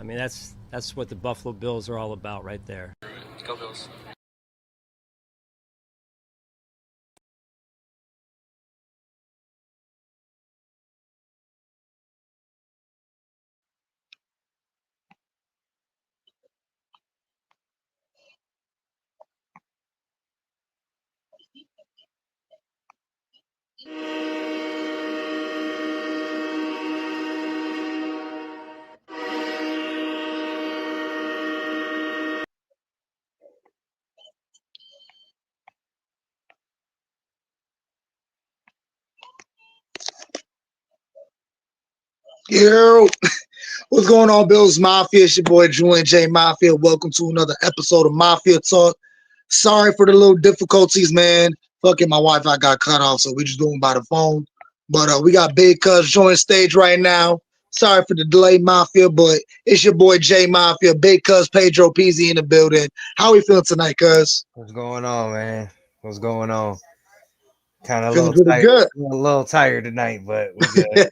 I mean, that's what the Buffalo Bills are all about right there. Go Bills. Yo, what's going on, Bills Mafia? It's your boy Julian J Mafia. Welcome to another episode of Mafia Talk. Sorry for the little difficulties, man. Fucking my Wi-Fi got cut off, so we just doing by the phone. But we got Big Cuz joining stage right now. Sorry for the delay, Mafia, but it's your boy J Mafia, Big Cuz Pedro Pizzi in the building. How we feeling tonight, Cuz? What's going on, man? What's going on? Kind of a Feeling little pretty tired, good. a little tired tonight, but we good.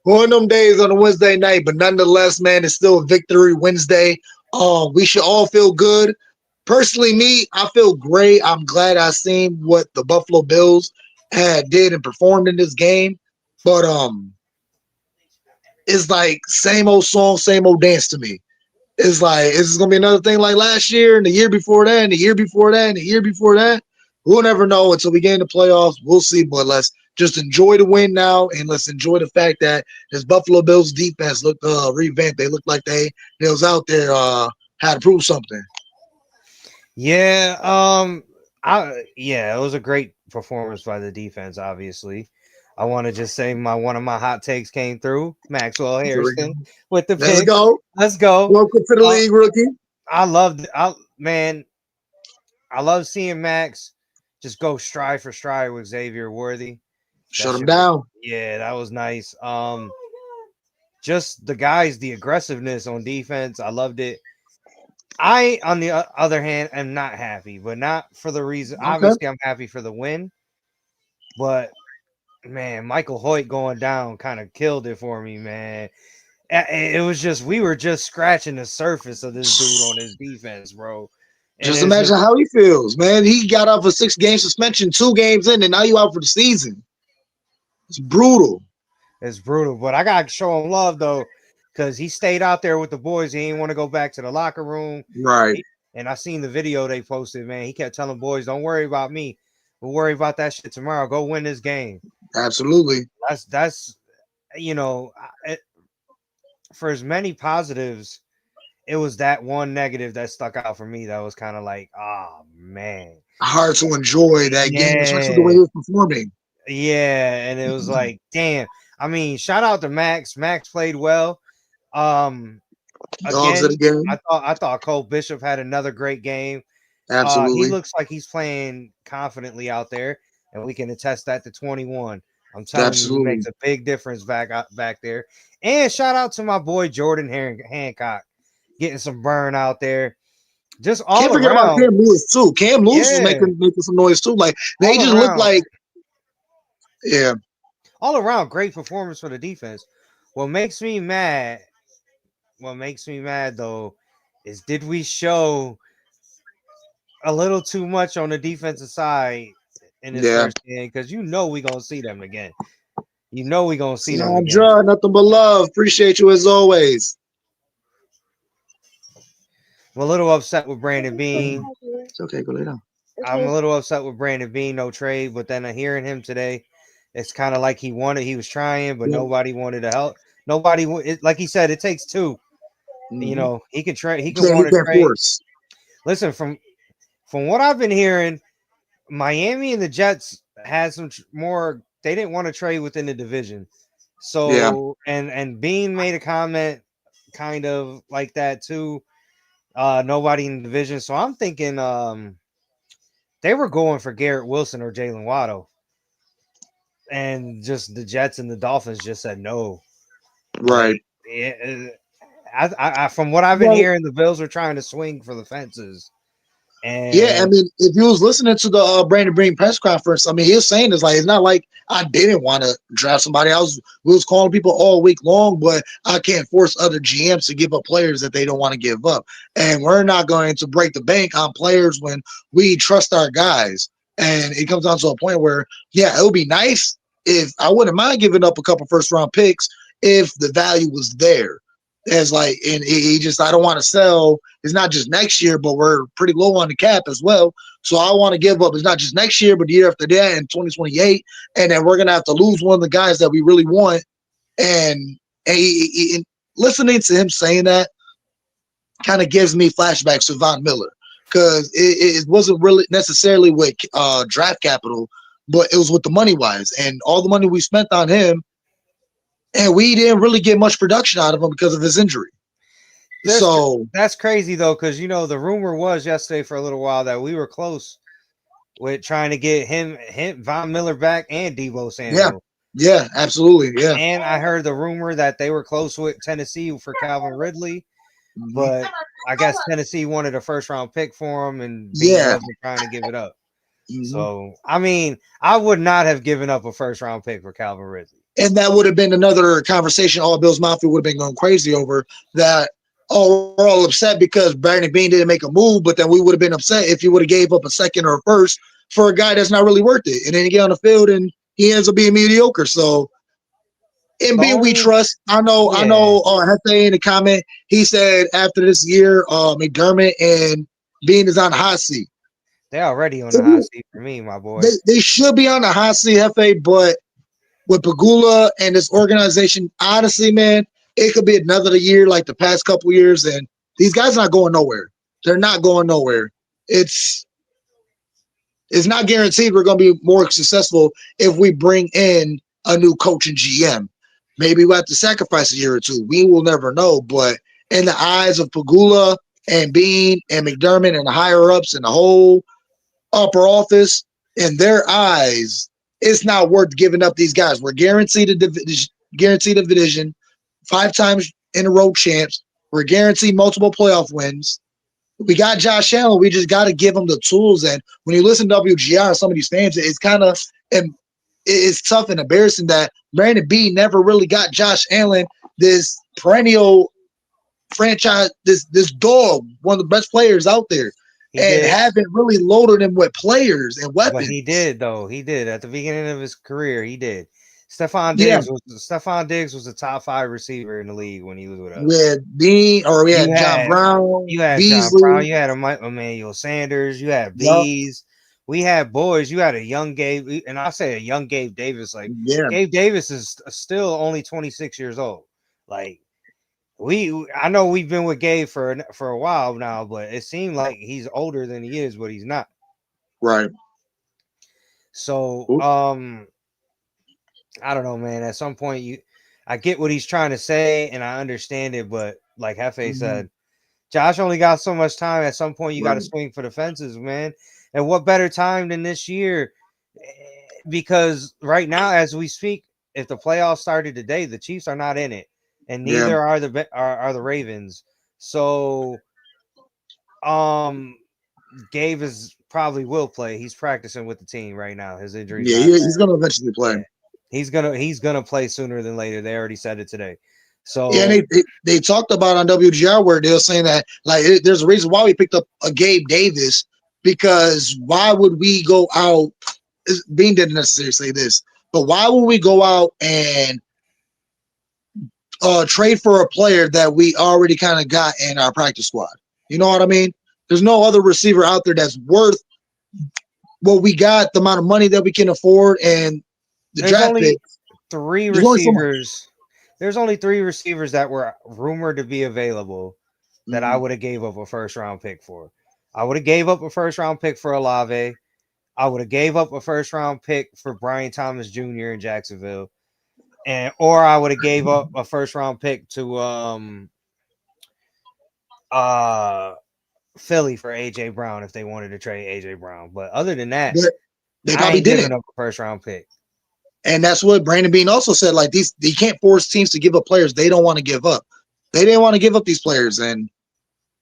One of them days on a Wednesday night, but nonetheless, man, it's still a victory Wednesday. We should all feel good. Personally, me, I feel great. I'm glad I seen what the Buffalo Bills did and performed in this game. But it's like same old song, same old dance to me. It's like is this gonna be another thing like last year and the year before that and the year before that and the year before that? We'll never know until we get in the playoffs. We'll see, but let's just enjoy the win now and let's enjoy the fact that this Buffalo Bills defense looked revamped. They looked like they was out there had to prove something. Yeah, it was a great performance by the defense. Obviously, I want to just say one of my hot takes came through. Maxwell Harrison with the Let's pick. go. Let's go. Welcome to the league, rookie. I loved. I love seeing Max just go stride for stride with Xavier Worthy. Shut him down. Yeah, that was nice. Just the guys, the aggressiveness on defense, I loved it. I, on the other hand, am not happy, but not for the reason. Okay. Obviously, I'm happy for the win, but man, Michael Hoyt going down kind of killed it for me, man. It was just we were just scratching the surface of this dude on his defense, bro. And Just imagine how he feels, man. He got off a 6-game suspension, 2 games in, and now you out for the season. It's brutal. It's brutal, but I gotta show him love though, because he stayed out there with the boys. He didn't want to go back to the locker room, right? And I seen the video they posted. Man, he kept telling boys, "Don't worry about me. We'll worry about that shit tomorrow. Go win this game." Absolutely. That's for as many positives, it was that one negative that stuck out for me. That was kind of like, oh man, hard to enjoy that game, especially the way he was performing. Yeah, and it was like, damn. I mean, shout out to Max. Max played well. Again, Dogs of the game. I thought Cole Bishop had another great game. Absolutely. He looks like he's playing confidently out there, and we can attest that to 21. I'm telling you, he makes a big difference back there. And shout out to my boy Jordan Hancock getting some burn out there. Just all Can't forget about Cam Lewis too. Cam Lewis was making some noise too. Like they just look like, yeah. All around, great performance for the defense. What makes me mad though, is did we show a little too much on the defensive side in this first game? Because we're gonna see them again. We're gonna see them again. Nothing but love. Appreciate you as always. I'm a little upset with Brandon Bean. It's okay, go lay down. I'm a little upset with Brandon Bean, no trade, but then hearing him today, it's kind of like he was trying, but nobody wanted to help. Nobody, like he said, it takes two. Mm-hmm. He can trade. He can want to trade. Force. Listen, from what I've been hearing, Miami and the Jets had some more. They didn't want to trade within the division. So and Bean made a comment kind of like that too. Nobody in the division. So I'm thinking they were going for Garrett Wilson or Jalen Waddle. And just the Jets and the Dolphins just said no. Right. I from what I've been hearing, the Bills are trying to swing for the fences. Yeah, I And mean, if you was listening to the Brandon Beane press conference, I mean, he was saying it's not like I didn't want to draft somebody. We was calling people all week long, but I can't force other GMs to give up players that they don't want to give up. And we're not going to break the bank on players when we trust our guys. And it comes down to a point where, yeah, it would be nice if I wouldn't mind giving up a couple first round picks if the value was there. As like, and he just, I don't want to sell. It's not just next year, but we're pretty low on the cap as well. So I want to give up. It's not just next year, but the year after that in 2028. And then we're going to have to lose one of the guys that we really want. And listening to him saying that kind of gives me flashbacks to Von Miller because it wasn't really necessarily with draft capital, but it was with the money wise. And all the money we spent on him, and we didn't really get much production out of him because of his injury. That's crazy though, because the rumor was yesterday for a little while that we were close with trying to get him Von Miller back and Deebo Samuel. Yeah, absolutely. Yeah. And I heard the rumor that they were close with Tennessee for Calvin Ridley, but I guess Tennessee wanted a first round pick for him, and Beane wasn't trying to give it up. So I mean, I would not have given up a first round pick for Calvin Ridley. And that would have been another conversation all Bills Mafia would have been going crazy over that. Oh, we're all upset because Brandon Beane didn't make a move, but then we would have been upset if he would have gave up a second or a first for a guy that's not really worth it. And then he get on the field and he ends up being mediocre. So in Beane we trust. I know Hefe in the comment, he said after this year, McDermott and Beane is on the hot seat. They're already on the hot seat for me, my boy. They should be on the hot seat, Hefe, but with Pagula and this organization, honestly, man, it could be another year like the past couple years, and these guys are not going nowhere. They're not going nowhere. It's not guaranteed we're going to be more successful if we bring in a new coach and GM. Maybe we have to sacrifice a year or two. We will never know. But in the eyes of Pagula and Beane and McDermott and the higher ups and the whole upper office, in their eyes, it's not worth giving up these guys. We're guaranteed a division, 5 times in a row champs. We're guaranteed multiple playoff wins. We got Josh Allen. We just got to give him the tools. And when you listen to WGR, some of these fans, it's kind of it's tough and embarrassing that Brandon Beane never really got Josh Allen, this perennial franchise, this dog, one of the best players out there. Haven't really loaded him with players and weapons. But he did, though. He did. At the beginning of his career, he did. Stephon Diggs was a top 5 receiver in the league when he was with us. We had John Brown. You had Beasley. John Brown. You had Emmanuel Sanders. You had Bees. We had boys. You had a young Gabe, and I say a young Gabe Davis. Gabe Davis is still only 26 years old. I know we've been with Gabe for a while now, but it seemed like he's older than he is, but he's not. Right. So, I don't know, man. At some point, I get what he's trying to say, and I understand it, but like Hefe said, Josh only got so much time. At some point, you got to swing for the fences, man. And what better time than this year? Because right now, as we speak, if the playoffs started today, the Chiefs are not in it, and neither are the Ravens. So, Gabe probably will play. He's practicing with the team right now. His injury. Yeah, he's going to eventually play. Yeah. He's gonna play sooner than later. They already said it today. So they talked about on WGR where they're saying that there's a reason why we picked up a Gabe Davis, because why would we go out? Beane didn't necessarily say this, but why would we go out and trade for a player that we already kind of got in our practice squad? You know what I mean? There's no other receiver out there that's worth what we got, the amount of money that we can afford, and there's only 3 receivers. There's only 3 receivers that were rumored to be available that I would have gave up a first round pick for. I would have gave up a first round pick for Olave. I would have gave up a first round pick for Brian Thomas Jr. in Jacksonville, or I would have gave up a first round pick to Philly for AJ Brown if they wanted to trade AJ Brown. But other than that, they probably didn't up a first round pick. And that's what Brandon Beane also said. They can't force teams to give up players they don't want to give up. They didn't want to give up these players, and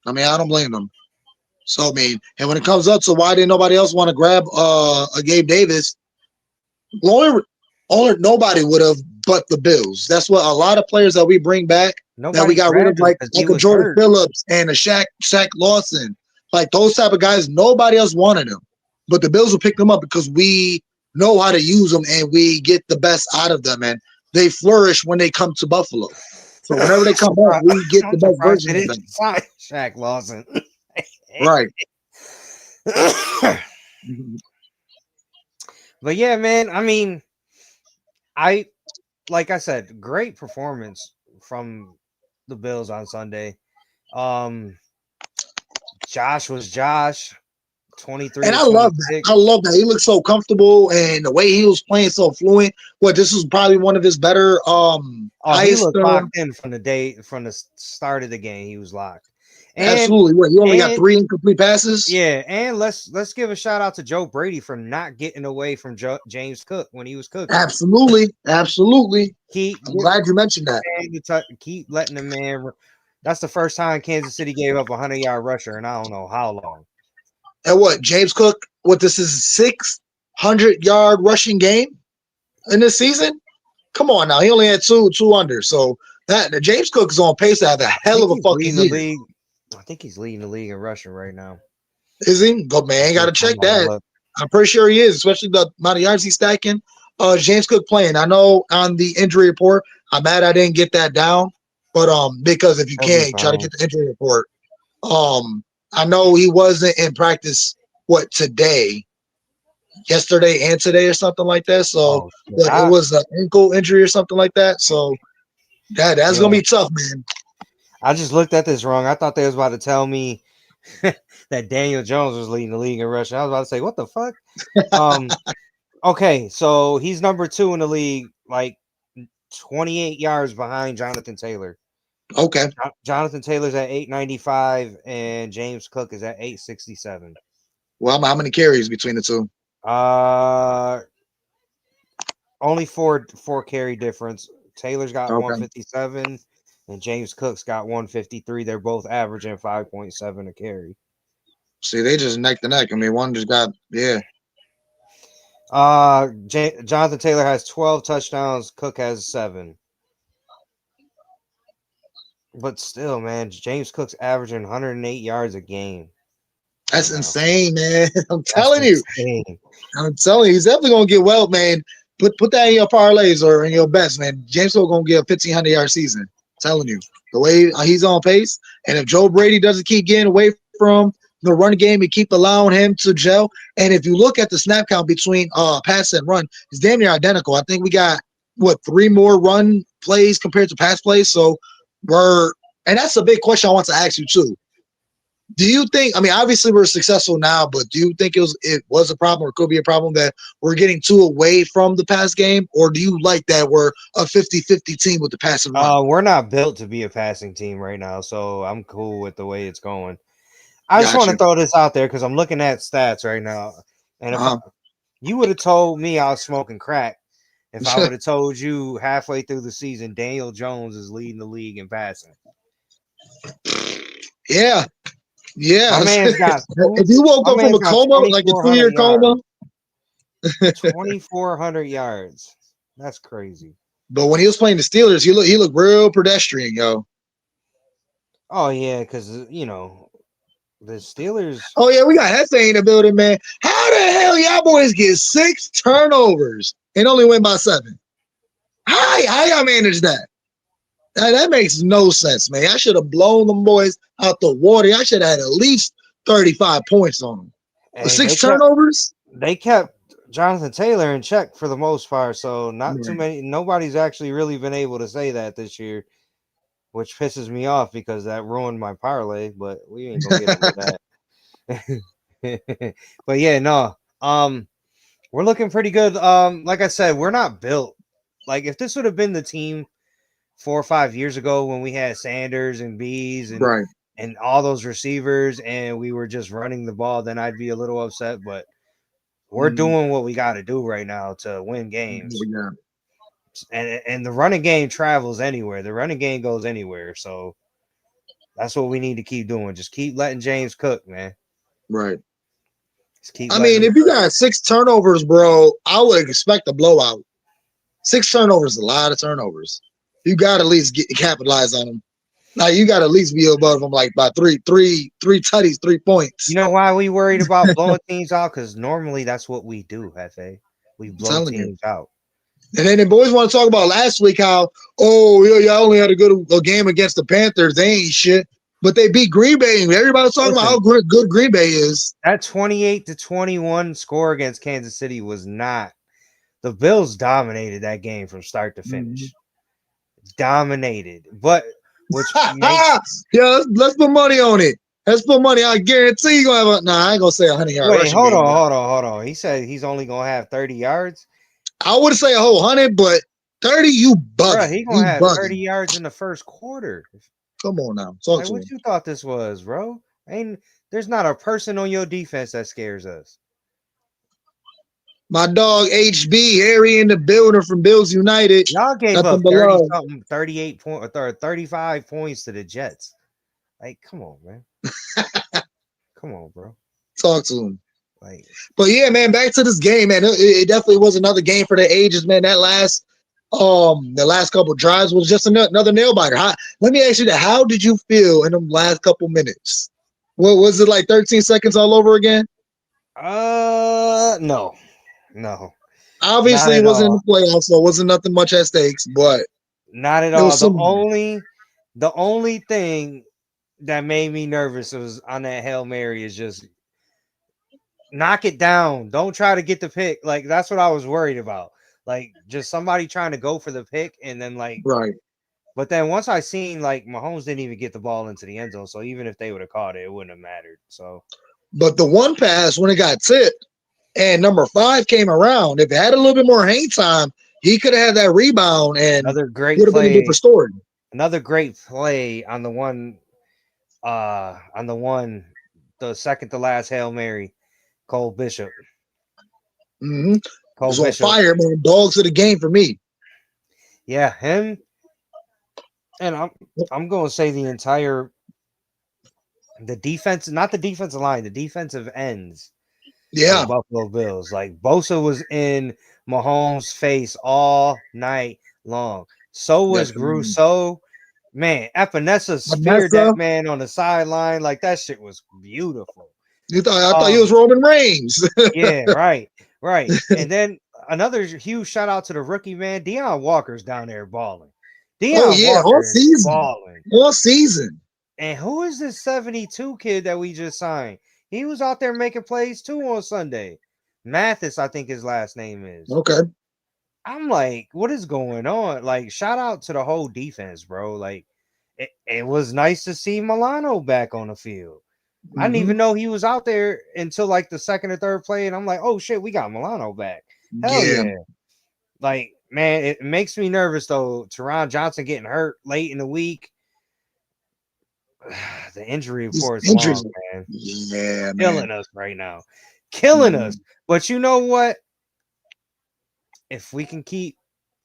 I mean, I don't blame them. So I mean, and when it comes up to why didn't nobody else want to grab a Gabe Davis, only nobody would have but the Bills. That's what a lot of players that we bring back that we Nobody got rid of, grabbed him like because he a was Jordan hurt. Phillips and a Shaq Lawson, like those type of guys. Nobody else wanted them, but the Bills will pick them up because we know how to use them and we get the best out of them, and they flourish when they come to Buffalo. So whenever they come back, we get the I'm best surprised they version of didn't them. sign Shaq Lawson. Right. But yeah, man, I mean, like I said, great performance from the Bills on Sunday. Josh was Josh, 23 And to I love that. 26. I love that. He looked so comfortable and the way he was playing so fluent. Well, this was probably one of his better He highest looked locked in from the start of the game. He was locked. And absolutely. What, you only got 3 incomplete passes? yeah, and let's give a shout out to Joe Brady for not getting away from James Cook when he was cooking. Absolutely. Absolutely. I'm glad you mentioned that. Keep letting the man. That's the first time Kansas City gave up a 100-yard rusher, and I don't know how long. And what, James Cook, this is 600-yard rushing game in this season? Come on now. He only had two under. So that James Cook is on pace to have a hell of a fucking year. I think he's leading the league in rushing right now. Is he? Go, man, got to check that. I'm pretty sure he is, especially the amount of yards he's stacking. James Cook playing. I know on the injury report, I'm mad I didn't get that down, but because if you can't, try to get the injury report. I know he wasn't in practice. Today, yesterday, and today, or something like that. So, but it was an ankle injury or something like that. So that's gonna be tough, man. I just looked at this wrong. I thought they was about to tell me that Daniel Jones was leading the league in rushing. I was about to say, what the fuck? Okay, so he's number 2 in the league, like 28 yards behind Jonathan Taylor. Okay. Jonathan Taylor's at 895 and James Cook is at 867. Well, how many carries between the two? Only four carry difference. Taylor's got 157 and James Cook's got 153. They're both averaging 5.7 a carry. See, they just neck to neck. I mean, one just got Jonathan Taylor has 12 touchdowns. Cook has 7. But still, man, James Cook's averaging 108 yards a game. That's insane, man. I'm telling you. He's definitely gonna get well, man. Put that in your parlays or in your bets, man. James Cook gonna get a 1,500-yard season. I'm telling you, the way he's on pace, and if Joe Brady doesn't keep getting away from the run game and keep allowing him to gel, and if you look at the snap count between pass and run, it's damn near identical. I think we got 3 more run plays compared to pass plays. So and that's a big question I want to ask you too. Do you think, I mean, obviously we're successful now, but do you think it was a problem or could be a problem that we're getting too away from the pass game? Or do you like that we're a 50-50 team with the passing run? We're not built to be a passing team right now, so I'm cool with the way it's going. I just want to throw this out there because I'm looking at stats right now. And if you would have told me I was smoking crack, if I would have told you halfway through the season, Daniel Jones is leading the league in passing. Yeah. Yeah. My man's got if you woke up from a coma, like a 2-year coma. 2,400 yards. That's crazy. But when he was playing the Steelers, he looked real pedestrian, yo. Oh, yeah, because, the Steelers. Oh, yeah, we got Hefe in the building, man. How the hell y'all boys get 6 turnovers and only win by 7? How y'all manage that? That makes no sense, man. I should have blown them boys out the water. I should have had at least 35 points on them. Hey, 6 turnovers? They kept Jonathan Taylor in check for the most part, so not too many. Nobody's actually really been able to say that this year, which pisses me off because that ruined my parlay, but we ain't gonna get into that. But yeah, no. We're looking pretty good. Like I said, we're not built. Like if this would have been the team 4 or 5 years ago when we had Sanders and Bees and all those receivers and we were just running the ball, then I'd be a little upset. But we're doing what we got to do right now to win games. Yeah. And the running game travels anywhere. The running game goes anywhere. So that's what we need to keep doing. Just keep letting James cook, man. Right. I mean, if you got 6 turnovers, bro, I would expect a blowout. 6 turnovers is a lot of turnovers. You got to at least capitalize on them. Now you got to at least be above them like by three tutties, 3 points. You know why we worried about blowing teams out? Because normally that's what we do, Hefe. We blow teams out. And then the boys want to talk about last week how, y'all only had a game against the Panthers. They ain't shit. But they beat Green Bay. Everybody's talking about how good Green Bay is. That 28-21 score against Kansas City was not. The Bills dominated that game from start to finish. Dominated. But which let's put money on it. Let's put money. I guarantee you're gonna have I ain't gonna say 100-yard rushing. Hold on. He said he's only gonna have 30 yards. I would say a whole 100, but 30, you bugging. Bro, he gonna have 30 yards in the first quarter. Come on now. Talk to what him. You thought this was, bro? There's not a person on your defense that scares us. My dog HB, Harry in the builder from Bills United. Y'all gave up 30-something, 38 points or 35 points to the Jets. Like, come on, man. Come on, bro. Talk to him. Like, but yeah, man, back to this game, man. It definitely was another game for the ages, man. That the last couple drives was just another nail biter. Let me ask you that. How did you feel in the last couple minutes? What was it, like 13 seconds all over again? No. Obviously, it wasn't in the playoffs, so it wasn't nothing much at stakes, but not at all. The only thing that made me nervous was on that Hail Mary is just knock it down. Don't try to get the pick. Like, that's what I was worried about. Like, just somebody trying to go for the pick and then right. But then once I seen Mahomes didn't even get the ball into the end zone, so even if they would have caught it, it wouldn't have mattered. So, but the one pass when it got tipped and number 5 came around, if it had a little bit more hang time, he could have had that rebound and another great would have been a different story. Another great play on the the second to last Hail Mary, Cole Bishop. Mm-hmm. Cole Bishop on fire, man. Dogs of the game for me. Yeah, him. And I'm going to say the defense, not the defensive line, the defensive ends. Yeah, Buffalo Bills. Like, Bosa was in Mahomes' face all night long. So was Grousseau. Man, Epinesa speared that man on the sideline. Like, that shit was beautiful. I thought he was Roman Reigns. Yeah, right. And then another huge shout out to the rookie, man. Deion Walker's down there balling. All season. Balling. All season. And who is this 72 kid that we just signed? He was out there making plays too on Sunday. Mathis, I think his last name is. Okay. I'm like, what is going on? Like, shout out to the whole defense, bro. Like, it was nice to see Milano back on the field. I didn't even know he was out there until like the second or third play, and I'm like, oh shit, we got Milano back. Hell yeah. Like, man, it makes me nervous though. Teron Johnson getting hurt late in the week. The injury report is long, man. Yeah, killing us right now. Killing us. But you know what? If we can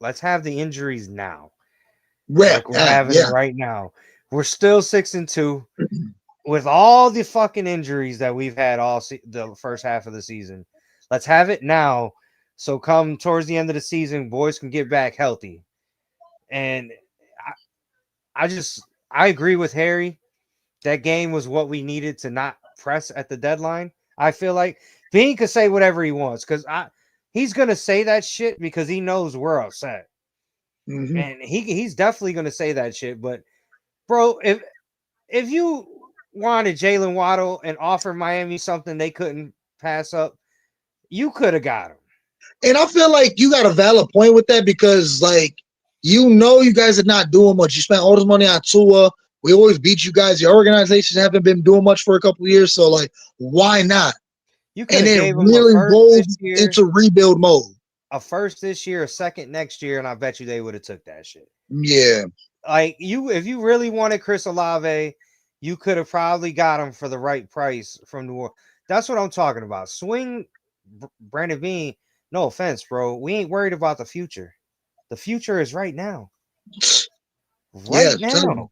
let's have the injuries now. Like we're having it right now. We're still 6-2 with all the fucking injuries that we've had the first half of the season. Let's have it now. So come towards the end of the season, boys can get back healthy. And I agree with Harry. That game was what we needed to not press at the deadline. I feel like Bean could say whatever he wants because he's gonna say that shit because he knows we're upset. Mm-hmm. And he's definitely gonna say that shit. But bro, if you wanted Jalen Waddle and offer Miami something they couldn't pass up, you could have got him. And I feel like you got a valid point with that because, like, you guys are not doing much. You spent all this money on Tua. We always beat you guys. Your organizations haven't been doing much for a couple of years. So, like, why not? You could have gave really rolled into rebuild mode. A first this year, a second next year, and I bet you they would have took that shit. Yeah. Like, if you really wanted Chris Olave, you could have probably got him for the right price from New Orleans. That's what I'm talking about. Swing Brandon Bean. No offense, bro. We ain't worried about the future. The future is right now. Right now.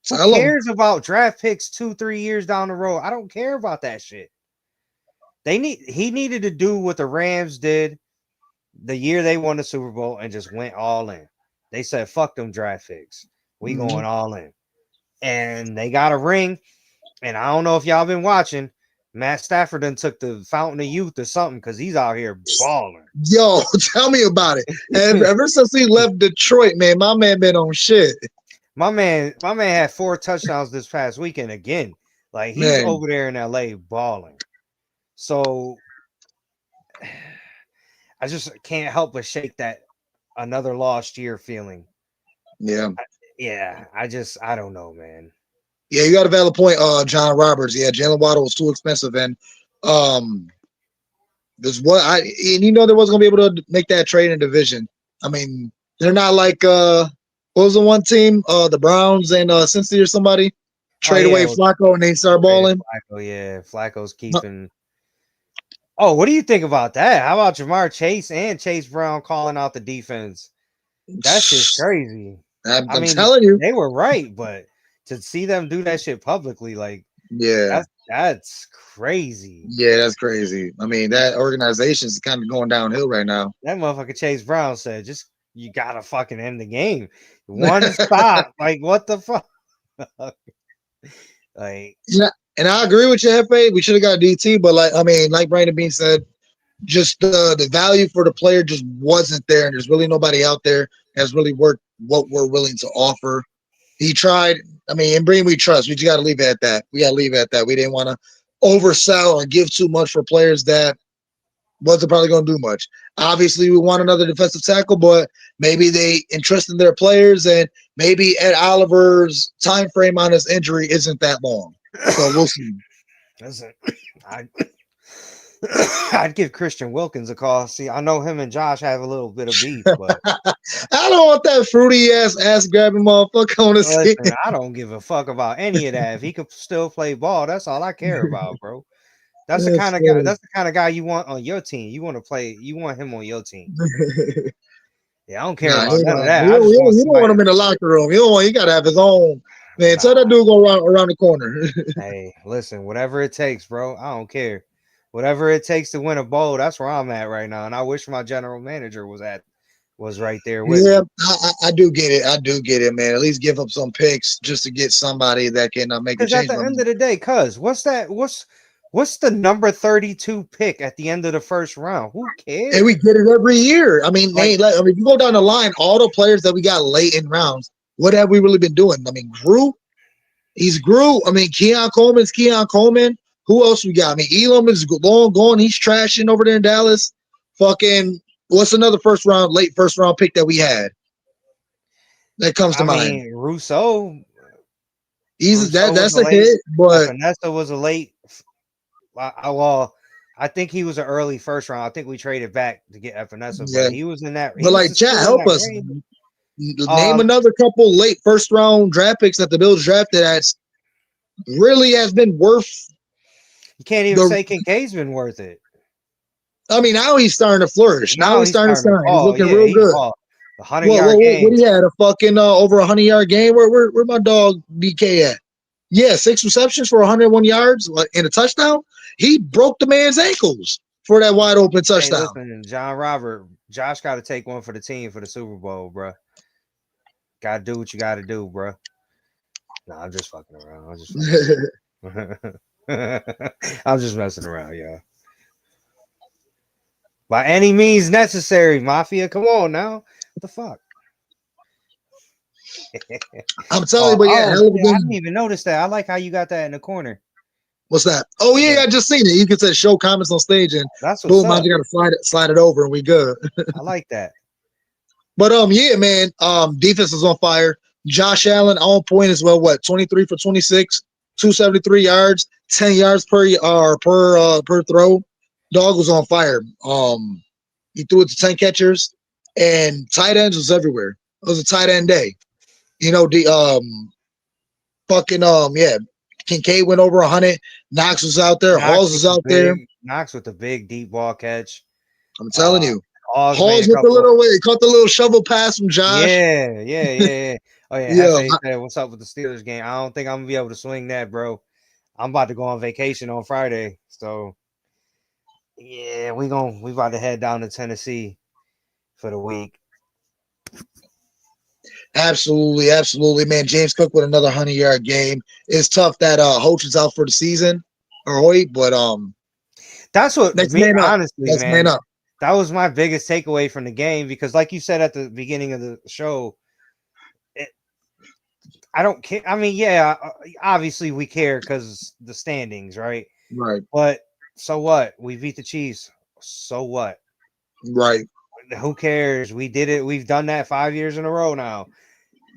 Who cares about draft picks 2-3 years down the road? I don't care about that shit. He needed to do what the Rams did the year they won the Super Bowl and just went all in. They said, fuck them draft picks. We going all in. And they got a ring. And I don't know if y'all been watching. Matt Stafford then took the Fountain of Youth or something because he's out here balling. Yo, tell me about it. And ever since he left Detroit, man, my man been on shit. My man had 4 touchdowns this past weekend again. Like he's over there in LA balling. So I just can't help but shake that another lost year feeling. Yeah. I don't know, man. Yeah, you got a valid point, John Roberts. Yeah, Jalen Waddle was too expensive, and there's what there wasn't gonna be able to make that trade in division. I mean, they're not like what was the one team? The Browns and Cincinnati or somebody trade away Flacco and they start balling. Flacco's keeping. Oh, what do you think about that? How about Jamar Chase and Chase Brown calling out the defense? That's just crazy. I'm telling you, they were right, but to see them do that shit publicly, like, that's crazy. Yeah, that's crazy. I mean, that organization is kind of going downhill right now. That motherfucker Chase Brown said, you gotta fucking end the game. One stop. Like, what the fuck? Like, yeah, and I agree with you, Hefe. We should have got DT, but like Brandon Bean said, just the value for the player just wasn't there, and there's really nobody out there that's really worth what we're willing to offer. He tried. I mean, in Breen we trust. We just got to leave it at that. We didn't want to oversell or give too much for players that wasn't probably going to do much. Obviously, we want another defensive tackle, but maybe they entrust in their players, and maybe Ed Oliver's time frame on his injury isn't that long. So we'll see. Listen, I'd give Christian Wilkins a call. See, I know him and Josh have a little bit of beef, but I don't want that fruity ass grabbing motherfucker on the scene. I don't give a fuck about any of that. If he could still play ball, that's all I care about, bro. That's the kind of guy. That's the kind of guy you want on your team. You want to play. You want him on your team. Yeah, I don't care about none of that. You don't want him in the locker room. You got to have his own. Man, tell that dude go around the corner. Hey, listen, whatever it takes, bro. I don't care. Whatever it takes to win a bowl, that's where I'm at right now. And I wish my general manager was right there with me. I do get it, man. At least give up some picks just to get somebody that can make a change. At the end of the day, what's the number 32 pick at the end of the first round? Who cares? And we get it every year. I mean, if you go down the line, all the players that we got late in rounds, what have we really been doing? I mean, he's Gru. I mean, Keon Coleman. Who else we got? I mean, Elam is long gone. He's trashing over there in Dallas. Fucking, what's another late first round pick that we had? That comes to mind. Rousseau. That's a hit, but Vanessa was a late. Well, I think he was an early first round. I think we traded back to get Vanessa, but he was in that. But like, chat, help us. Name another couple late first round draft picks that the Bills drafted that really has been worth. You can't even say Kincaid's been worth it. I mean, now he's starting to flourish. Now he's starting to shine. He's looking real good. 100-yard game. What he had a fucking over 100-yard game. Where my dog DK at? Yeah, 6 receptions for 101 yards and a touchdown. He broke the man's ankles for that wide open touchdown. Hey, listen, Josh got to take one for the team for the Super Bowl, bro. Got to do what you got to do, bro. No, I'm just fucking around. I'm just messing around, y'all. By any means necessary, Mafia. Come on now. What the fuck? I'm telling you, but yeah, I didn't even notice that. I like how you got that in the corner. What's that? Oh yeah, I just seen it. You can say show comments on stage, and that's boom, I just gotta slide it over, and we good. I like that. But yeah, man. Defense is on fire. Josh Allen on point as well. 23 for 26, 273 yards, 10 yards per throw. Dog was on fire. He threw it to 10 catchers, and tight ends was everywhere. It was a tight end day. Kincaid went over 100. Knox was out there. Halls was out there. Knox with the big deep ball catch. I'm telling you. Halls with he caught the little shovel pass from Josh. Yeah. Oh yeah. Said, what's up with the Steelers game? I don't think I'm gonna be able to swing that, bro. I'm about to go on vacation on Friday, so Yeah, we about to head down to Tennessee for the week. Absolutely, absolutely, man. James Cook with another 100-yard game. It's tough that Hoach is out for the season, or Hoyt, but that's what next me man up. honestly, Next man man. up. That was my biggest takeaway from the game because, like you said at the beginning of the show, I don't care. I mean, yeah, obviously we care because the standings, right? Right, But so what? We beat the Chiefs. So what? right. Who cares? We did it. We've done that 5 years in a row now.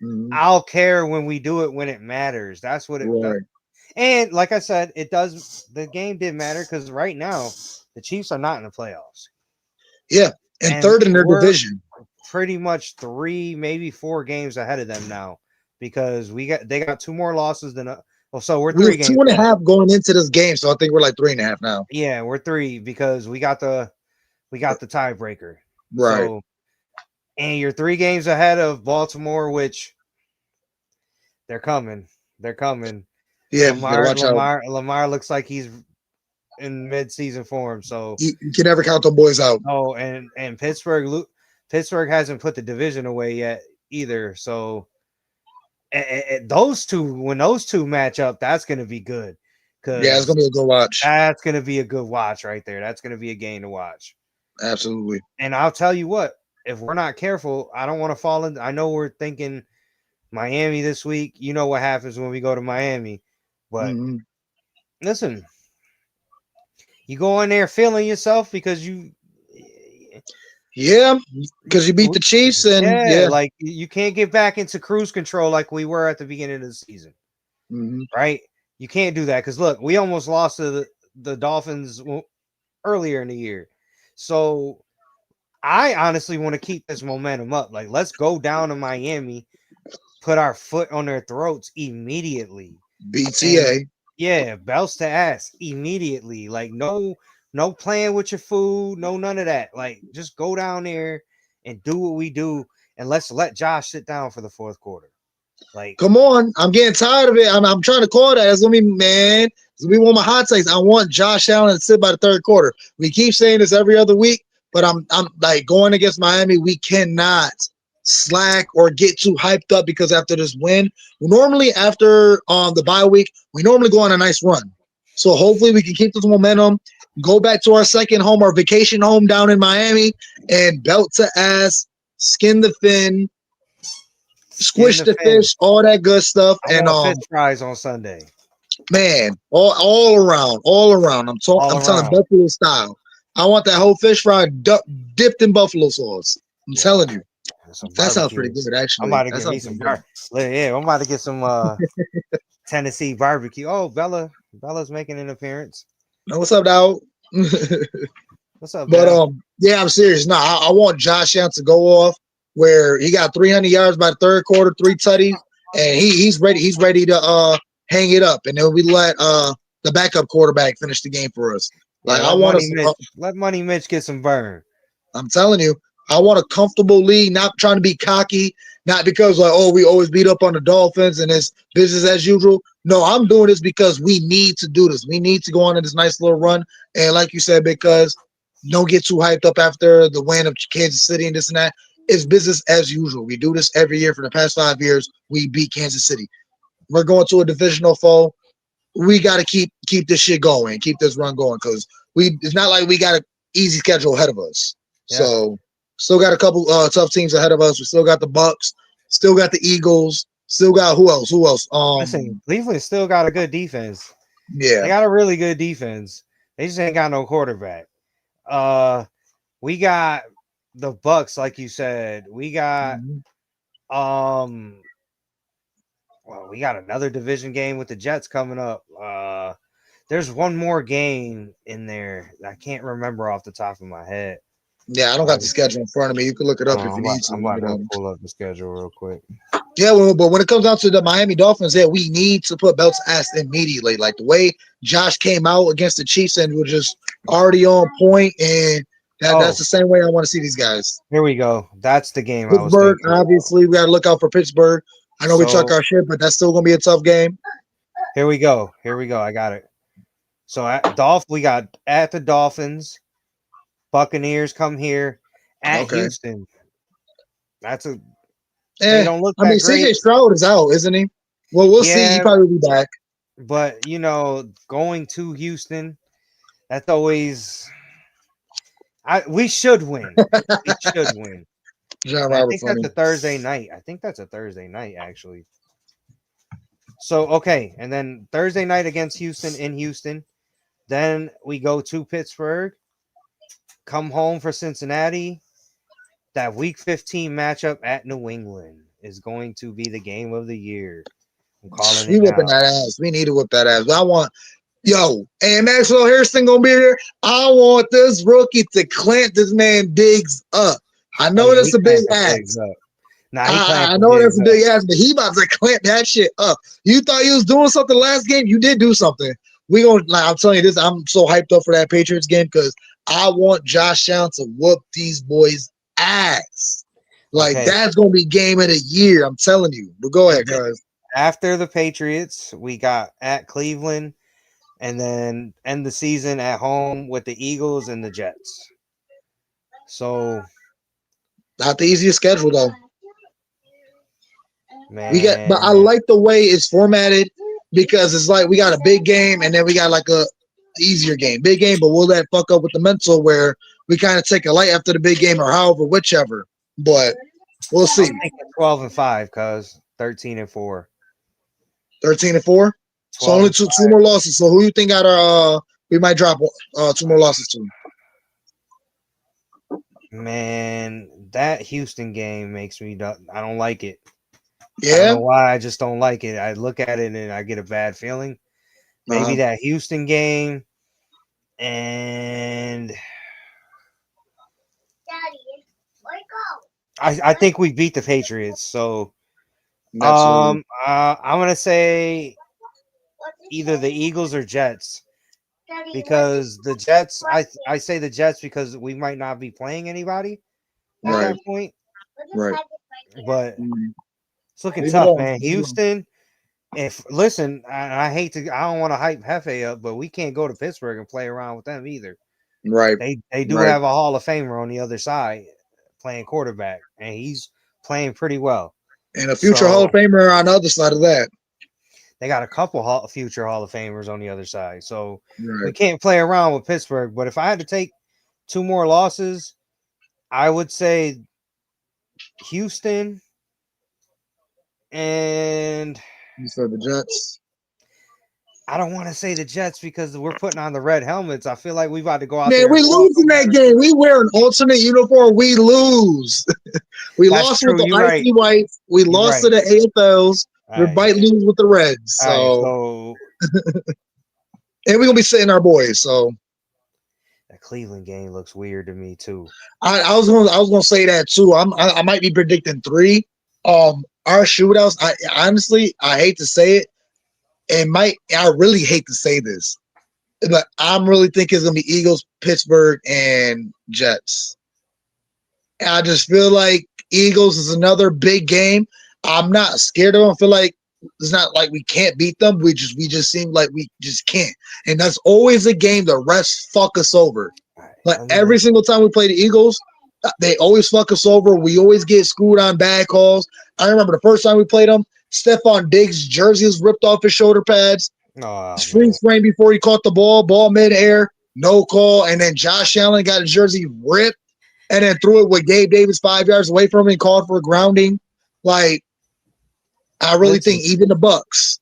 Mm-hmm. I'll care when we do it when it matters. That's what it does. Right. And like I said, it does. The game did matter because right now the Chiefs are not in the playoffs. Yeah, and And third in their we're division. pretty much 3, maybe 4 games ahead of them now because they got 2 more losses than well, so we're We 3 have games two and a ahead. half going into this game, so I think we're like 3.5 now. Yeah, we're 3 because we got the tiebreaker. Right. So, and you're 3 games ahead of Baltimore, which they're coming. They're coming. Yeah, you gotta watch out. Lamar looks like he's in mid-season form. So You can never count the boys out. oh, and Pittsburgh hasn't put the division away yet either. So those two, when those two match up, that's going to be good. Yeah, it's gonna be a good watch. That's going to be a good watch right there. That's going to be a game to watch. Absolutely. And I'll tell you what, if we're not careful, I don't want to fall in. I know we're thinking Miami this week. You know what happens when we go to Miami. But listen, you go in there feeling yourself because you. Yeah, because you beat the Chiefs, and yeah, like you can't get back into cruise control like we were at the beginning of the season, right? You can't do that because look, we almost lost to the Dolphins earlier in the year, so I honestly want to keep this momentum up. Like, let's go down to Miami, put our foot on their throats immediately. BTA. And, yeah, belts to ass immediately. Like, no playing with your food, no none of that. Like, just go down there and do what we do, and let's let Josh sit down for the fourth quarter. Like, come on, I'm getting tired of it. I'm trying to call that. It's gonna be, man. It's gonna be one of my hot takes. I want Josh Allen to sit by the third quarter. We keep saying this every other week, but I'm like going against Miami. We cannot slack or get too hyped up because after this win, normally after the bye week, we normally go on a nice run. So hopefully we can keep this momentum, go back to our second home, our vacation home down in Miami, and belt to ass, skin the fin, squish the fish, all that good stuff. And fish fries on Sunday. Man, all around. I'm telling Buffalo style. I want that whole fish fry dipped in buffalo sauce. I'm telling you. That sounds pretty good, actually. I'm about to get me some I'm about to get some Tennessee barbecue. Oh, Bella's making an appearance. What's up, dog? What's up, but yeah, I'm serious. No, I want Josh Allen to go off where he got 300 yards by the third quarter, 3 tutties, and he's ready. He's ready to hang it up, and then we let the backup quarterback finish the game for us. Like, I want to let Money Mitch get some burn. I'm telling you, I want a comfortable lead, not trying to be cocky, not because like, oh, we always beat up on the Dolphins and it's business as usual. No, I'm doing this because we need to do this. We need to go on in this nice little run. And like you said, because don't get too hyped up after the win of Kansas City and this and that. It's business as usual. We do this every year for the past 5 years. We beat Kansas City. We're going to a divisional foe. We got to keep this shit going, keep this run going, because it's not like we got an easy schedule ahead of us. Yeah. So still got a couple tough teams ahead of us. We still got the Bucks, still got the Eagles, still got who else? Listen, Cleveland still got a good defense. Yeah, they got a really good defense. They just ain't got no quarterback. We got the Bucks, like you said. We got well, we got another division game with the Jets coming up. There's one more game in there I can't remember off the top of my head. Yeah, I don't got the schedule in front of me. You can look it up if you need to. I'm about to pull up the schedule real quick. Yeah, well, but when it comes down to the Miami Dolphins, yeah, we need to put belts ass immediately. Like the way Josh came out against the Chiefs and was just already on point, and that's the same way I want to see these guys. Here we go. That's the game. Pittsburgh, obviously, we got to look out for Pittsburgh. I know we chuck our shit, but that's still gonna be a tough game. Here we go. I got it. So we got at the Dolphins, Buccaneers come here at Okay. Houston. They don't look that great. CJ Stroud is out, isn't he? Well, we'll see. He Yeah, probably will be back. but going to Houston, that's always. We should win. We should win. John And I Robert think that's funny. a Thursday night. Actually. So okay, and then Thursday night against Houston in Houston. Then we go to Pittsburgh, come home for Cincinnati. That Week 15 matchup at New England is going to be the game of the year. I'm calling We it whipping now. that ass. We need to whip that ass. And Maxwell Harrison gonna be here. I want this rookie to clamp this man Diggs up. I know Yeah, that's he a big clamping Diggs ass. up. Nah, he I clamping know Diggs that's a up. big ass, but he about to clamp that shit up. You thought you was doing something last game? You did do something. I'm telling you this. I'm so hyped up for that Patriots game because I want Josh Allen to whoop these boys' ass. Like Okay. that's gonna be game of the year. I'm telling you. But go ahead, cuz. After the Patriots, we got at Cleveland, and then end the season at home with the Eagles and the Jets. So, Not the easiest schedule though. But I man, like the way it's formatted because it's like we got a big game and then we got like a easier game, big game, but we'll let fuck up with the mental where we kind of take a light after the big game or however, whichever. But we'll see. I'm thinking 12-5, cuz 13-4. 13-4. So only two more losses. So who you think got our we might drop two more losses to? Man, that Houston game makes me I don't like it. Yeah. I don't know why. I just don't like it. I look at it and I get a bad feeling. Maybe that Houston game, and I think we beat the Patriots. So I'm gonna say either the Eagles or Jets, because the Jets. I say the Jets because we might not be playing anybody at that point. Right. But it's looking tough, man. Houston. Listen, I hate to. I don't want to hype Hefe up, but we can't go to Pittsburgh and play around with them either. Right. They do have a Hall of Famer on the other side playing quarterback, and he's playing pretty well. And a future Hall of Famer on the other side of that. They got a couple future Hall of Famers on the other side, so we can't play around with Pittsburgh. But if I had to take two more losses, I would say Houston and you said the Jets. I don't want to say the Jets because we're putting on the red helmets. I feel like we about to go out there. Man, we lose in that game. We wear an alternate uniform. We lose. We lost with the icy whites. We lost to the AFLs. We might lose with the Reds. So, and we're gonna be sitting our boys. So that Cleveland game looks weird to me too. I was gonna say that too. I might be predicting 3. Our shootouts. I honestly hate to say it. I really hate to say this, but I'm really thinking it's gonna be Eagles, Pittsburgh, and Jets. And I just feel like Eagles is another big game. I'm not scared of them. I feel like it's not like we can't beat them. We just seem like we just can't. And that's always a game the refs fuck us over. Like every single time we play the Eagles, they always fuck us over. We always get screwed on bad calls. I remember the first time we played them, Stephon Diggs' jersey was ripped off his shoulder pads. Freeze frame before he caught the ball midair, no call. And then Josh Allen got his jersey ripped and then threw it with Gabe Davis 5 yards away from him and called for a grounding. Like, I really think even the Bucks.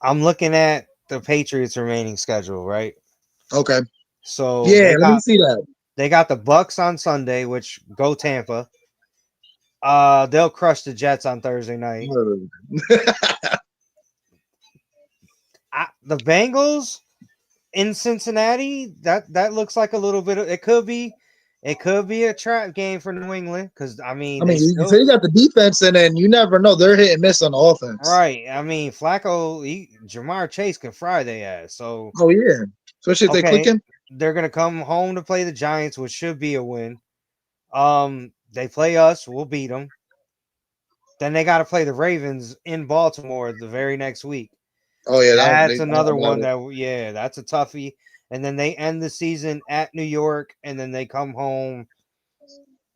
I'm looking at the Patriots' remaining schedule, right? Okay. So let me see that. They got the Bucks on Sunday, which go Tampa. They'll crush the Jets on Thursday night. The Bengals in Cincinnati, that looks like a little bit of it could be a trap game for New England because you got the defense and then you never know, they're hit and miss on the offense. Right. I mean, Flacco, Jamar Chase can fry their ass. So especially if they click him. They're gonna come home to play the Giants, which should be a win. They play us, we'll beat them. Then they got to play the Ravens in Baltimore the very next week. Oh yeah, that's another one that's a toughie. and then they end the season at New York, and then they come home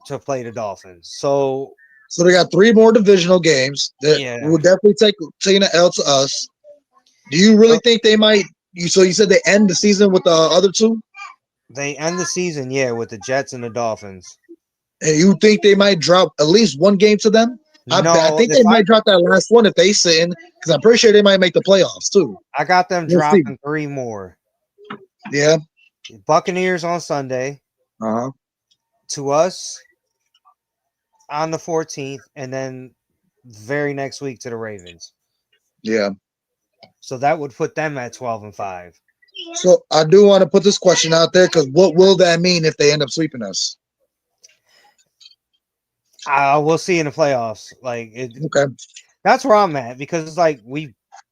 to play the Dolphins. So they got 3 more divisional games that yeah, will definitely taking an L to us. Do you really think they might? So you said they end the season with the other 2? they end the season, with the Jets and the Dolphins. And you think they might drop at least 1 game to them? I No, think they might drop that last one if they sit in, because I'm pretty sure they might make the playoffs too. I got them dropping 3 more. Yeah. Buccaneers on Sunday. Uh-huh. To us on the 14th, and then very next week to the Ravens. Yeah. So that would put them at 12-5. So I do want to put this question out there, because what will that mean if they end up sweeping us? We'll see in the playoffs. Okay. That's where I'm at, because it's like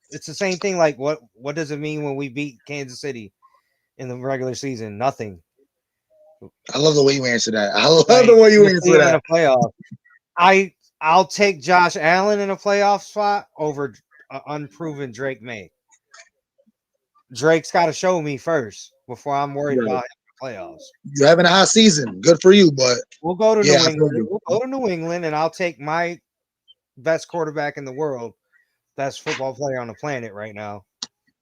it's the same thing. Like what does it mean when we beat Kansas City in the regular season? Nothing. I love the way you answer that. I love the way you answer that. In a playoff, I'll take Josh Allen in a playoff spot over unproven Drake May. Drake's got to show me first before I'm worried about him in the playoffs. You're having a hot season. Good for you, but we'll go to New England. We'll go to New England, and I'll take my best quarterback in the world, best football player on the planet right now,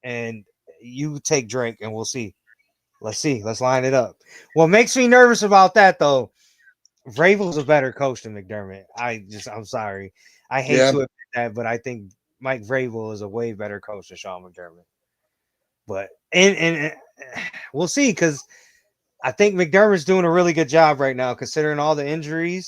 and you take Drake, and we'll see. Let's see. Let's line it up. What makes me nervous about that, though, Vrabel's a better coach than McDermott. I'm sorry. I hate to admit that, but I think Mike Vrabel is a way better coach than Sean McDermott. But and we'll see, because I think McDermott's doing a really good job right now, considering all the injuries.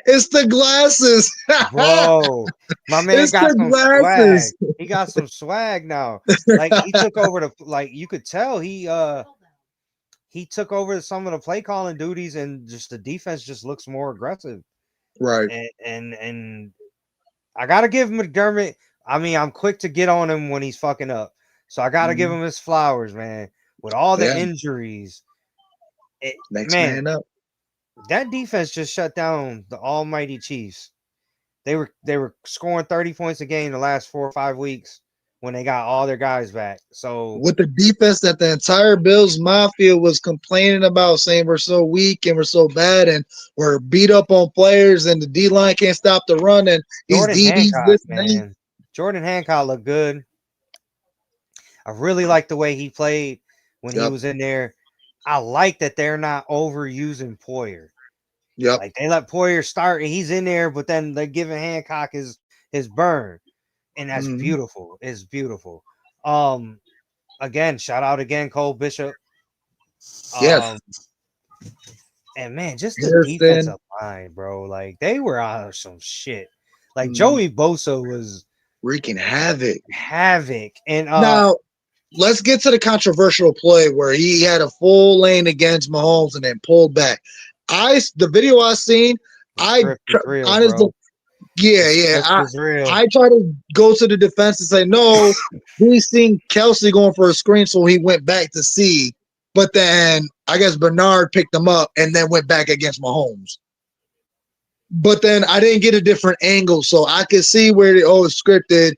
It's the glasses, bro. My man got some swag. He got some swag now. Like he took over you could tell he took over some of the play calling duties, and just the defense just looks more aggressive. Right. And I gotta give McDermott. I mean, I'm quick to get on him when he's fucking up. So I gotta give him his flowers, man. With all the injuries. Next man up. That defense just shut down the almighty Chiefs. They were scoring 30 points a game the last 4 or 5 weeks when they got all their guys back. So with the defense that the entire Bills Mafia was complaining about, saying we're so weak and we're so bad and we're beat up on players and the D-line can't stop the run and these DBs. Jordan Hancock looked good. I really like the way he played when he was in there. I like that they're not overusing Poyer. Yep. Like they let Poyer start and he's in there, but then they're giving Hancock his burn. And that's beautiful. It's beautiful. Again, shout out again, Cole Bishop. Yes. And man, just the defensive line, bro. Like they were out of some shit. Like Joey Bosa was wreaking havoc. And now let's get to the controversial play where he had a full lane against Mahomes and then pulled back. The video I seen, honestly, I try to go to the defense and say, no, we seen Kelsey going for a screen, so he went back to see. But then I guess Bernard picked him up and then went back against Mahomes. But then I didn't get a different angle, so I could see where it's scripted,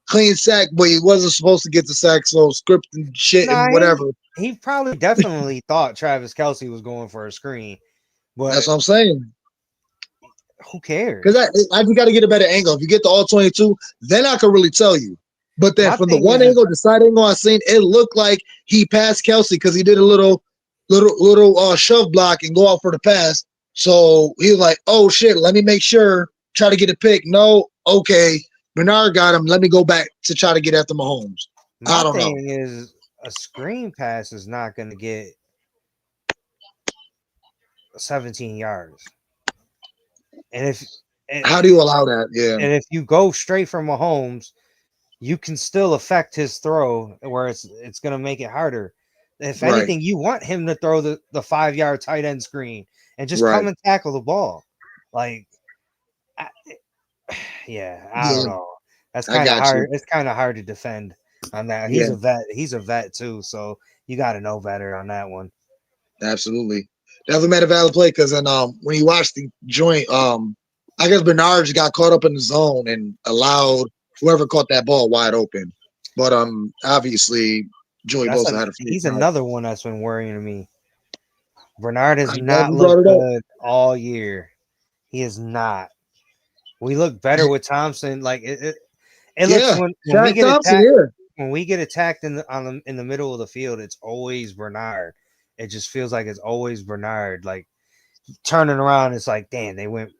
clean sack, but he wasn't supposed to get the sack, so scripted shit and whatever. He probably definitely thought Travis Kelce was going for a screen. But that's what I'm saying. Who cares? Because I just got to get a better angle. If you get the all 22, then I can really tell you. But then from the one angle, the side angle I seen, it looked like he passed Kelce because he did a little shove block and go out for the pass. So he was like, oh shit, let me make sure, try to get a pick. No, okay, Bernard got him. Let me go back to try to get after Mahomes. I don't know. My thing is a screen pass is not going to get 17 yards. And how do you allow that? Yeah. And if you go straight from Mahomes, you can still affect his throw where it's going to make it harder. If anything, you want him to throw the 5-yard tight end screen and just come and tackle the ball. Like, I don't know. That's kind of hard. It's kind of hard to defend on that. He's a vet. He's a vet too, so you got to know better on that one. Absolutely. Definitely made a valid play because then when you watch the joint, I guess Bernard just got caught up in the zone and allowed whoever caught that ball wide open. But obviously Joey Bosa had a few. He's another one that's been worrying me. Bernard has I'm not glad you brought looked it up. good all year. He is not. We look better with Thompson. Like it looks when we Shaq get Thompson, attacked. yeah. When we get attacked in the middle of the field, it's always Bernard. It just feels like it's always Bernard. Like turning around, it's like, damn, they went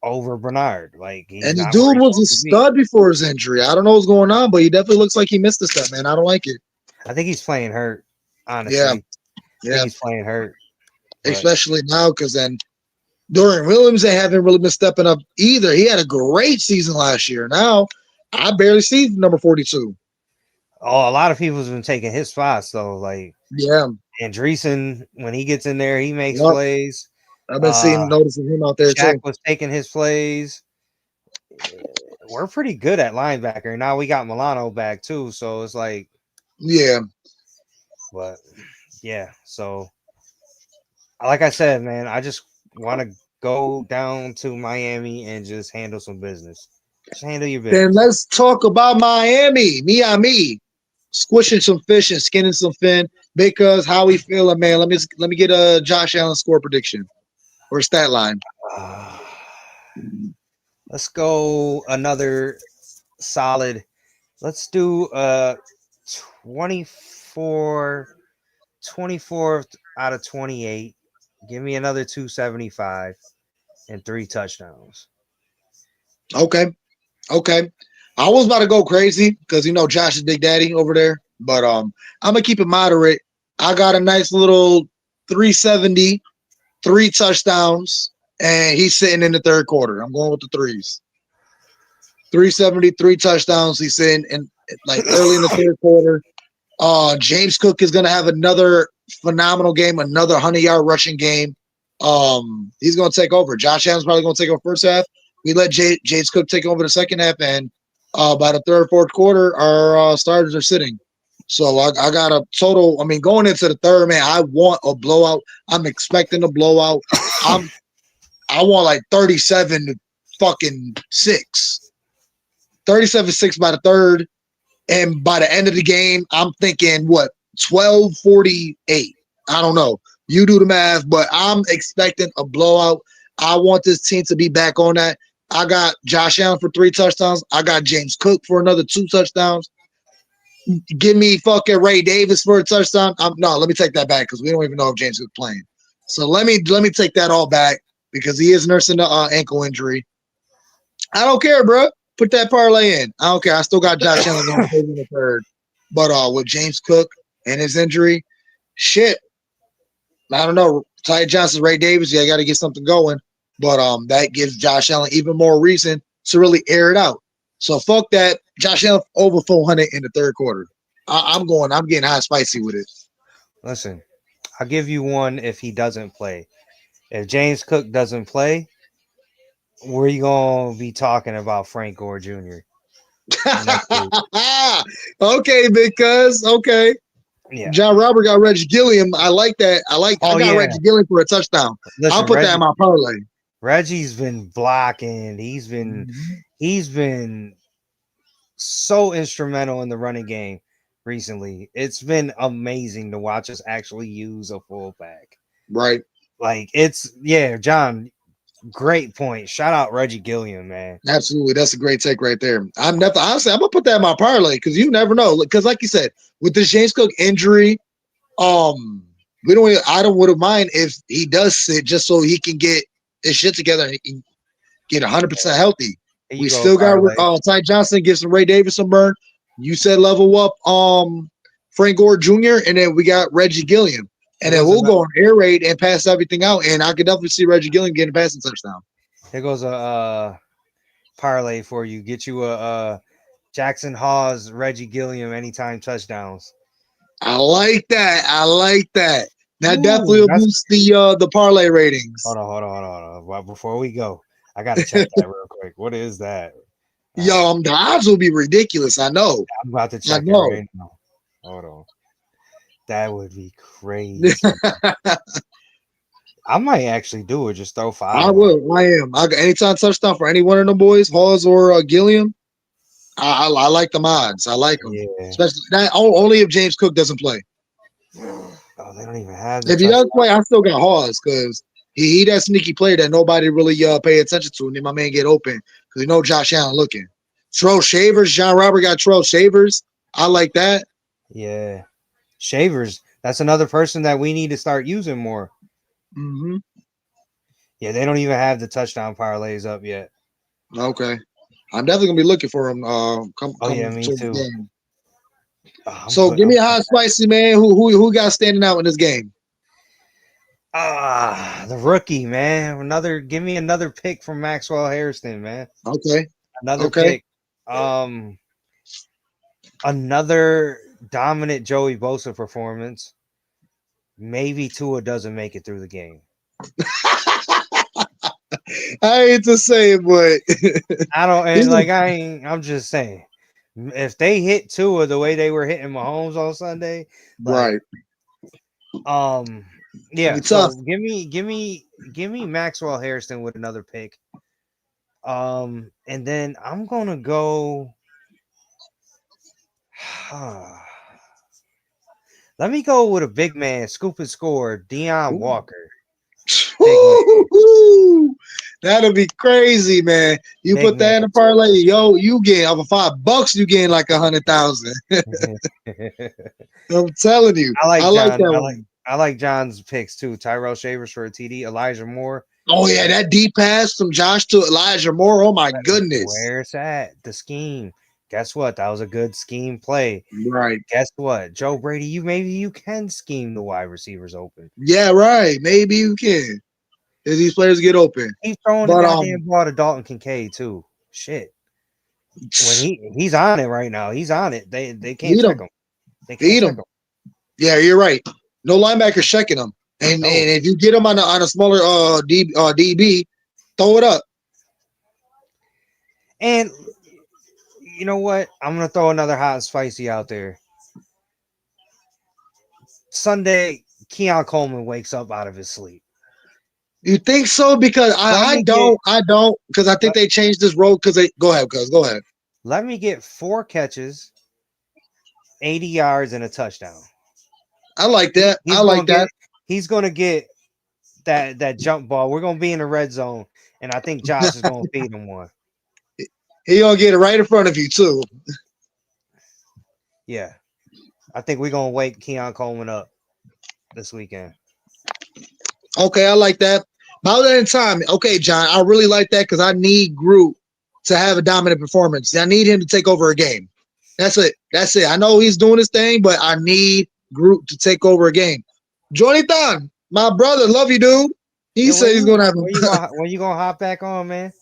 over Bernard. Like he's And the not where dude he's was a supposed to be. stud before his injury. I don't know what's going on, but he definitely looks like he missed a step, man. I don't like it. I think he's playing hurt. Honestly, Yeah, I think he's playing hurt. But especially now because then Dorian Williams, they haven't really been stepping up either. He had a great season last year. Now I barely see number 42. a lot of people's been taking his spots though. Like Yeah, Andreessen, when he gets in there, he makes yep. plays. I've been noticing him out there Shaq too. was taking his plays. We're pretty good at linebacker. Now we got Milano back too, so it's like, Yeah, but yeah. So, like I said, man, I just want to go down to Miami and just handle some business. Just handle your business. then let's talk about Miami. Squishing some fish and skinning some fin because how we feeling, man. Let me get a Josh Allen score prediction or stat line. Let's go another solid. Let's do 24 out of 28. Give me another 275 and 3 touchdowns. Okay. I was about to go crazy because Josh is Big Daddy over there, but I'm gonna keep it moderate. I got a nice little 370, 3 touchdowns, and he's sitting in the third quarter. I'm going with the threes. 370, 3 touchdowns. He's sitting in like early in the third quarter. James Cook is gonna have another phenomenal game, another 100-yard rushing game. He's gonna take over. Josh Allen's probably gonna take over first half. We let James Cook take over the second half, and by the third, fourth quarter, our starters are sitting. So I got a total. I mean, going into the third, man, I want a blowout. I'm expecting a blowout. I want like 37 to fucking 6. 37-6 by the third. And by the end of the game, I'm thinking, 12-48. I don't know. You do the math, but I'm expecting a blowout. I want this team to be back on that. I got Josh Allen for 3 touchdowns. I got James Cook for another 2 touchdowns. Give me fucking Ray Davis for a touchdown. No, let me take that back because we don't even know if James Cook's playing. So let me take that all back because he is nursing the ankle injury. I don't care, bro. Put that parlay in. I don't care. I still got Josh Allen in the third. But with James Cook and his injury, shit. I don't know. Ty Johnson, Ray Davis, I got to get something going. But that gives Josh Allen even more reason to really air it out. So fuck that. Josh Allen over 400 in the third quarter. I'm getting hot spicy with it. Listen, I'll give you one if he doesn't play. If James Cook doesn't play, we're going to be talking about Frank Gore Jr. Okay, because okay. Yeah. John Robert got Reggie Gilliam. I like that. I got Reggie Gilliam for a touchdown. Listen, I'll put that in my parlay. Reggie's been blocking. He's been so instrumental in the running game recently. It's been amazing to watch us actually use a fullback. Right. Like John, great point. Shout out Reggie Gilliam, man. Absolutely. That's a great take right there. Honestly, I'm gonna put that in my parlay because you never know. Because like you said, with this James Cook injury, I wouldn't mind if he does sit just so he can get his shit together and he can get 100% healthy. We still got Ty Johnson, give some Ray Davis some burn. You said level up Frank Gore Jr. and then we got Reggie Gilliam. And then we'll go on air raid and pass everything out. And I could definitely see Reggie Gilliam getting a passing touchdown. Here goes a parlay for you. Get you a Jackson Hawes, Reggie Gilliam anytime touchdowns. I like that. That definitely will boost the parlay ratings. Hold on. Well, before we go, I gotta check that real quick. What is that? Yo, the odds will be ridiculous. I know. I'm about to check it right now. Hold on. That would be crazy. I might actually do it. Just throw 5. I will. I am. I got anytime touchdown for any one of them boys, Hawes or Gilliam. I like the mods. I like them, Yeah. especially that only if James Cook doesn't play. Oh, they don't even have the If he touchdown. does play, I still got Hawes because he that sneaky player that nobody really pay attention to, and then my man get open because you know Josh Allen looking. Terrell Shavers, John Robert got Terrell Shavers. I like that. Yeah. Shavers. That's another person that we need to start using more. Mm-hmm. Yeah, they don't even have the touchdown parlays up yet. Okay, I'm definitely gonna be looking for him. Come Oh yeah, me towards the too. game. Oh, So give me a hot spicy man. Who got standing out in this game? The rookie, man. Give me another pick from Maxwell Harrison, man. Okay, Another okay. pick. Another dominant Joey Bosa performance. Maybe Tua doesn't make it through the game. I hate to say it, but I'm just saying. If they hit Tua the way they were hitting Mahomes on Sunday, like, right. yeah. It's tough. So give me Maxwell Harrison with another pick. And then I'm gonna go. Let me go with a big man, scoop and score, Deion Walker. That'll be crazy, man. You Big put that man. in a parlay, yo, you gain over $5, you gain like 100,000. I'm telling you, I I like John. that one. I like John's picks too. Tyrell Shavers for a TD, Elijah Moore. Oh yeah, that deep pass from Josh to Elijah Moore. Oh my goodness. Where's that? The scheme. Guess what? That was a good scheme play. Right. Guess what? Joe Brady, maybe you can scheme the wide receivers open. Yeah, right. Maybe you can. If these players get open. He's throwing the goddamn ball to Dalton Kincaid too. Shit. When he's on it right now. He's on it. They can't check him. They can't check him. Yeah, you're right. No linebackers checking him. And if you get him on a smaller DB, throw it up. And you know what? I'm gonna throw another hot and spicy out there. Sunday, Keon Coleman wakes up out of his sleep. You think so? Because I don't, because I think they changed this role because they go ahead, cuz go ahead. Let me get 4 catches, 80 yards, and a touchdown. I like that. He's gonna get that jump ball. We're gonna be in the red zone, and I think Josh is gonna feed him one. He gonna get it right in front of you too. Yeah, I think we're gonna wake Keon Coleman up this weekend. Okay, I like that. About that in time. Okay, John, I really like that because I need Groot to have a dominant performance. I need him to take over a game. That's it. That's it. I know he's doing his thing, but I need Groot to take over a game. Jonathan, my brother, love you, dude. He said he's gonna have when you gonna hop back on, man?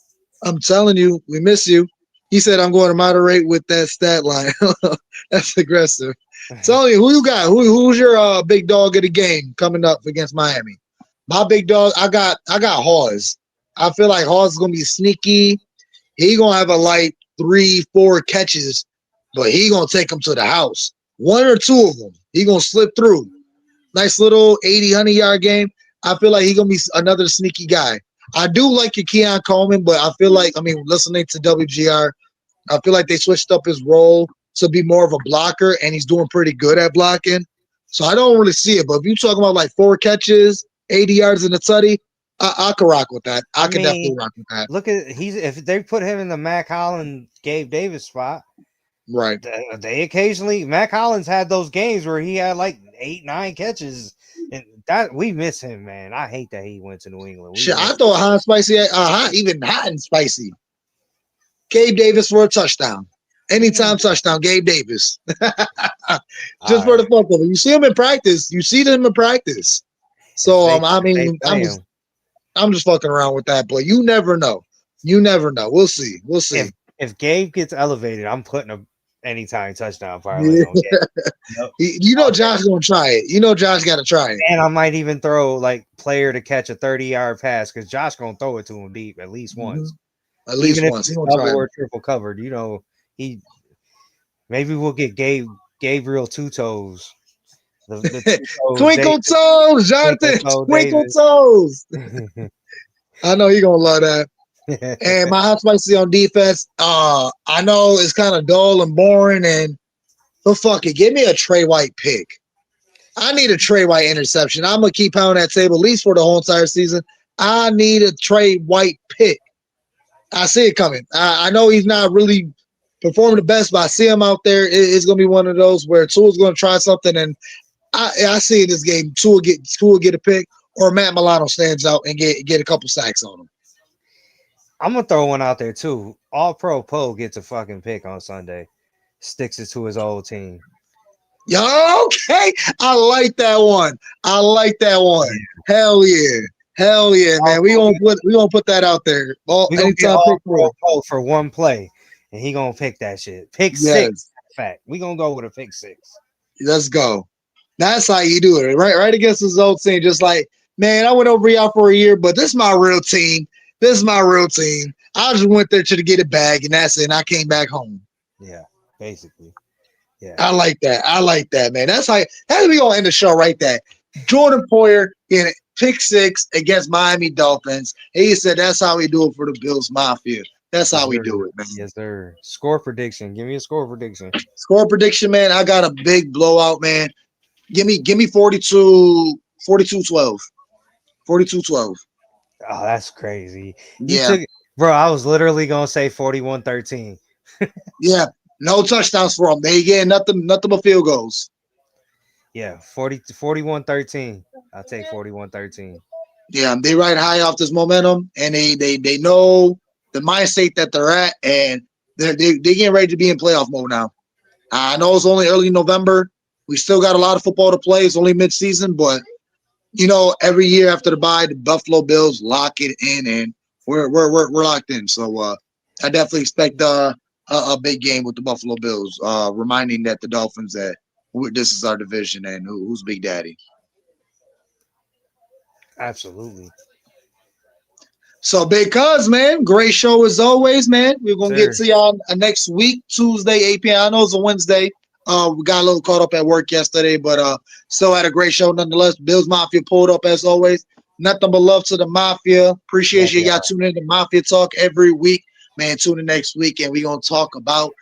I'm telling you, we miss you. He said I'm going to moderate with that stat line. That's aggressive. Telling you, who you got? Who's your big dog of the game coming up against Miami? My big dog, I got Hawes. I feel like Hawes is gonna be sneaky. He gonna have a light 3-4 catches, but he gonna take them to the house. 1 or 2 of them, he gonna slip through. Nice little 80, 100-yard game. I feel like he gonna be another sneaky guy. I do like your Keon Coleman, but I feel like, listening to WGR, I feel like they switched up his role to be more of a blocker, and he's doing pretty good at blocking. So I don't really see it. But if you're talking about like 4 catches, 80 yards in the tutty, I could rock with that. I could definitely rock with that. Look at if they put him in the Mac Hollins, Gabe Davis spot, right? They occasionally Mac Hollins had those games where he had like 8, 9 catches, and that we miss him, man. I hate that he went to New England. I thought hot and spicy, even hot and spicy. Gabe Davis for a touchdown. Anytime touchdown, Gabe Davis. Just for the fuck of it. You see him in practice. You see them in practice. So I'm just fucking around with that, but you never know. You never know. We'll see. We'll see. If Gabe gets elevated, I'm putting a anytime touchdown parlay on Gabe. You know Josh gonna try it. You know Josh got to try it. And I might even throw like player to catch a 30-yard pass because Josh gonna throw it to him deep at least once. At least once. He double or triple covered. You know, maybe we'll get Gabriel Two Toes. The Twinkle Toes, Jonathan. Twinkle Toes. I know you're gonna love that. And my hot spicy on defense, I know it's kind of dull and boring, but fuck it, give me a Trey White pick. I need a Trey White interception. I'm gonna keep pounding that table at least for the whole entire season. I need a Trey White pick. I see it coming. I know he's not really performing the best, but I see him out there. It's gonna be one of those where Tua's gonna try something, and I see in this game Tua get a pick, or Matt Milano stands out and get a couple sacks on him. I'm gonna throw one out there too. All Pro Poe gets a fucking pick on Sunday. Sticks it to his old team. Yo, okay. I like that one. Hell yeah, man. We gonna put that out there. We gonna get All Pro Poe for one play, and he gonna pick that shit. Pick six. In fact, we gonna go with a pick 6. Let's go. That's how you do it, right? Right against his old team. Just like, man, I went over y'all for a year, but this is my real team. I just went there to get it back, and that's it. And I came back home. Yeah, basically. Yeah, I like that, man. That's we gonna end the show right there. Jordan Poyer in pick 6 against Miami Dolphins. He said that's how we do it for the Bills Mafia. That's how we do it, man. Yes, sir. Score prediction. Give me a score prediction. Score prediction, man. I got a big blowout, man. Give me 42-12. 42-12. Oh, that's crazy. Yeah. Bro, I was literally gonna say 41-13. Yeah. No touchdowns for them. They get nothing but field goals. Yeah, 41-13. I'll take 41-13. Yeah, they ride high off this momentum, and they know the mindset that they're at, and they're getting ready to be in playoff mode now. I know it's only early November. We still got a lot of football to play. It's only mid-season, but every year after the bye, the Buffalo Bills lock it in, and we're locked in. So I definitely expect a big game with the Buffalo Bills, reminding that the Dolphins that this is our division and who's Big Daddy. Absolutely. So, because, man, great show as always, man. We're going to get to y'all next week, Tuesday, 8 p.m. I know it's a Wednesday. We got a little caught up at work yesterday, but still had a great show nonetheless. Bills Mafia pulled up as always. Nothing but love to the Mafia. Appreciate you guys tuning in to Mafia Talk every week. Man, tune in next week, and we're going to talk about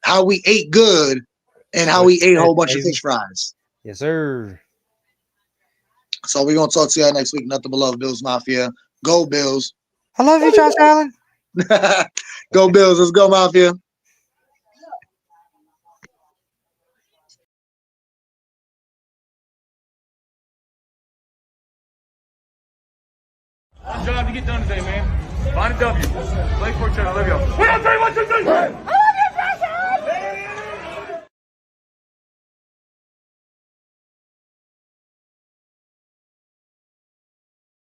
how we ate good and how we ate a whole bunch of fish fries. Yes, sir. So we're going to talk to y'all next week. Nothing but love, Bills Mafia. Go Bills. I love you, Josh Allen. Go Bills. Let's go, Mafia. One job to get done today, man. Find a W. Play for each other. Love y'all. 1, 2, 3, 1, 2, 3.